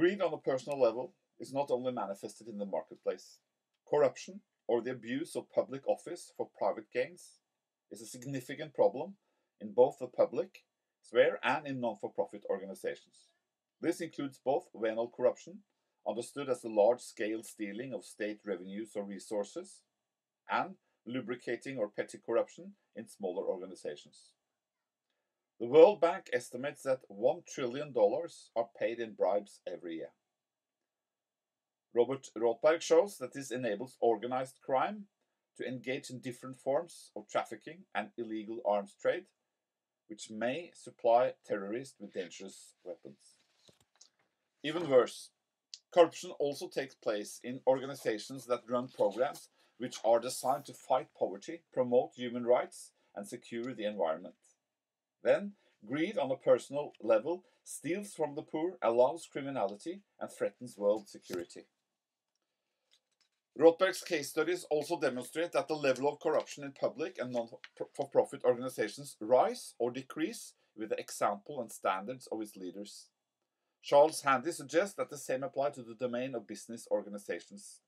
Greed on a personal level is not only manifested in the marketplace. Corruption, or the abuse of public office for private gains, is a significant problem in both the public sphere and in non-for-profit organizations. This includes both venal corruption, understood as the large-scale stealing of state revenues or resources, and lubricating or petty corruption in smaller organizations. The World Bank estimates that $1 trillion are paid in bribes every year. Robert Rothberg shows that this enables organized crime to engage in different forms of trafficking and illegal arms trade, which may supply terrorists with dangerous weapons. Even worse, corruption also takes place in organizations that run programs which are designed to fight poverty, promote human rights, and secure the environment. Then, greed on a personal level steals from the poor, allows criminality, and threatens world security. Rothberg's case studies also demonstrate that the level of corruption in public and non-for-profit organizations rise or decrease with the example and standards of its leaders. Charles Handy suggests that the same applies to the domain of business organizations.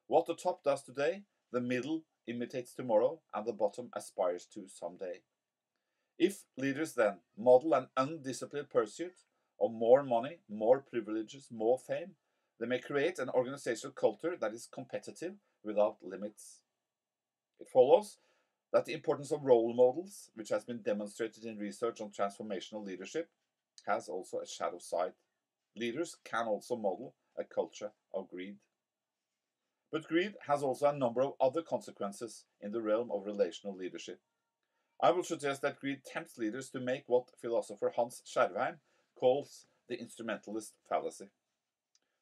What the top does today, the middle imitates tomorrow, and the bottom aspires to someday. If leaders then model an undisciplined pursuit of more money, more privileges, more fame, they may create an organizational culture that is competitive without limits. It follows that the importance of role models, which has been demonstrated in research on transformational leadership, has also a shadow side. Leaders can also model a culture of greed. But greed has also a number of other consequences in the realm of relational leadership. I will suggest that greed tempts leaders to make what philosopher Hans Skjervheim calls the instrumentalist fallacy,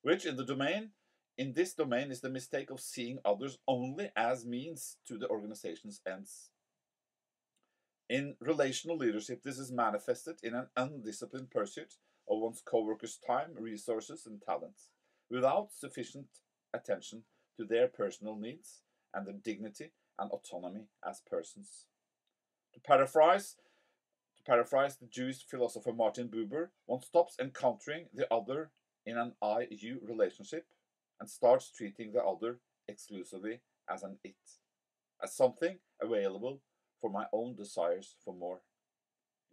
which in this domain is the mistake of seeing others only as means to the organization's ends. In relational leadership, this is manifested in an undisciplined pursuit of one's co-workers' time, resources, and talents, without sufficient attention to their personal needs and their dignity and autonomy as persons. To paraphrase the Jewish philosopher Martin Buber, one stops encountering the other in an I-you relationship and starts treating the other exclusively as an it, as something available for my own desires for more.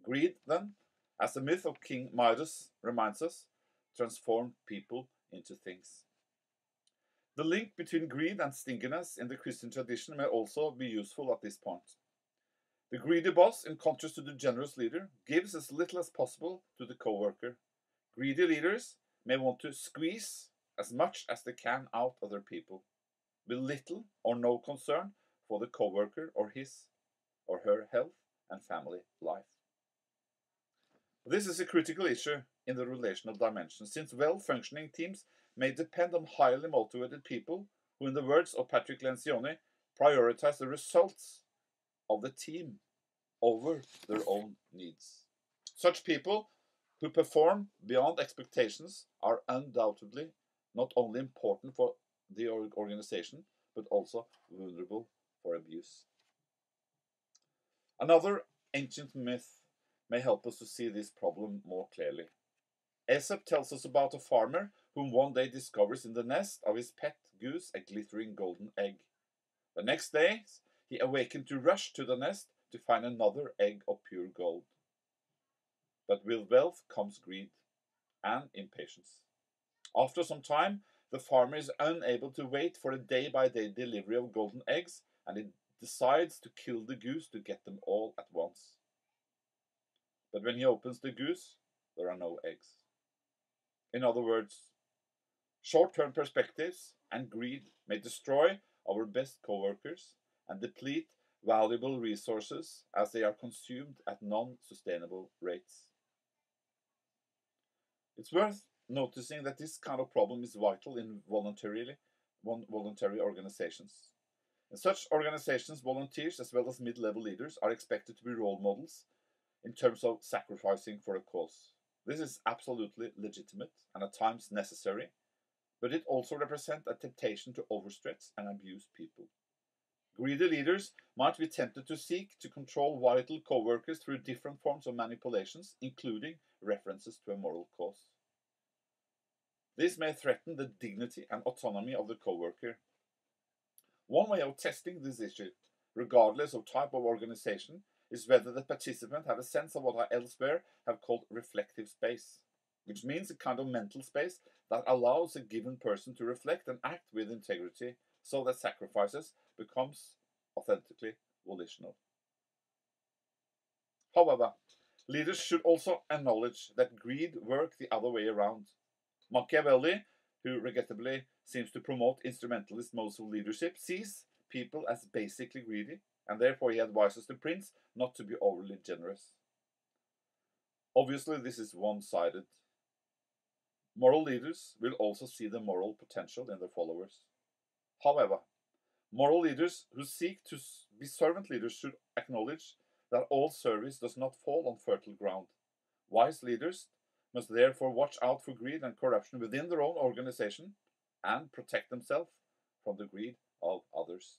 Greed, then, as the myth of King Midas reminds us, transformed people into things. The link between greed and stinginess in the Christian tradition may also be useful at this point. The greedy boss, in contrast to the generous leader, gives as little as possible to the co-worker. Greedy leaders may want to squeeze as much as they can out of their people, with little or no concern for the co-worker or his or her health and family life. This is a critical issue in the relational dimension, since well-functioning teams may depend on highly motivated people who, in the words of Patrick Lencioni, prioritize the results of the team over their own needs. Such people who perform beyond expectations are undoubtedly not only important for the organization, but also vulnerable for abuse. Another ancient myth may help us to see this problem more clearly. Aesop tells us about a farmer whom one day discovers in the nest of his pet goose a glittering golden egg. The next day, he awakened to rush to the nest to find another egg of pure gold. But with wealth comes greed and impatience. After some time, the farmer is unable to wait for a day-by-day delivery of golden eggs, and he decides to kill the goose to get them all at once. But when he opens the goose, there are no eggs. In other words, short-term perspectives and greed may destroy our best co-workers and deplete valuable resources as they are consumed at non-sustainable rates. It's worth noticing that this kind of problem is vital in voluntary organizations. In such organizations, volunteers as well as mid-level leaders are expected to be role models in terms of sacrificing for a cause. This is absolutely legitimate and at times necessary, but it also represents a temptation to overstretch and abuse people. Greedy leaders might be tempted to seek to control vital co-workers through different forms of manipulations, including references to a moral cause. This may threaten the dignity and autonomy of the co-worker. One way of testing this issue, regardless of type of organization, is whether the participant have a sense of what I elsewhere have called reflective space, which means a kind of mental space that allows a given person to reflect and act with integrity so that sacrifices becomes authentically volitional. However, leaders should also acknowledge that greed works the other way around. Machiavelli, who regrettably seems to promote instrumentalist modes of leadership, sees people as basically greedy, and therefore he advises the prince not to be overly generous. Obviously, this is one-sided. Moral leaders will also see the moral potential in their followers. However, moral leaders who seek to be servant leaders should acknowledge that all service does not fall on fertile ground. Wise leaders must therefore watch out for greed and corruption within their own organization and protect themselves from the greed of others.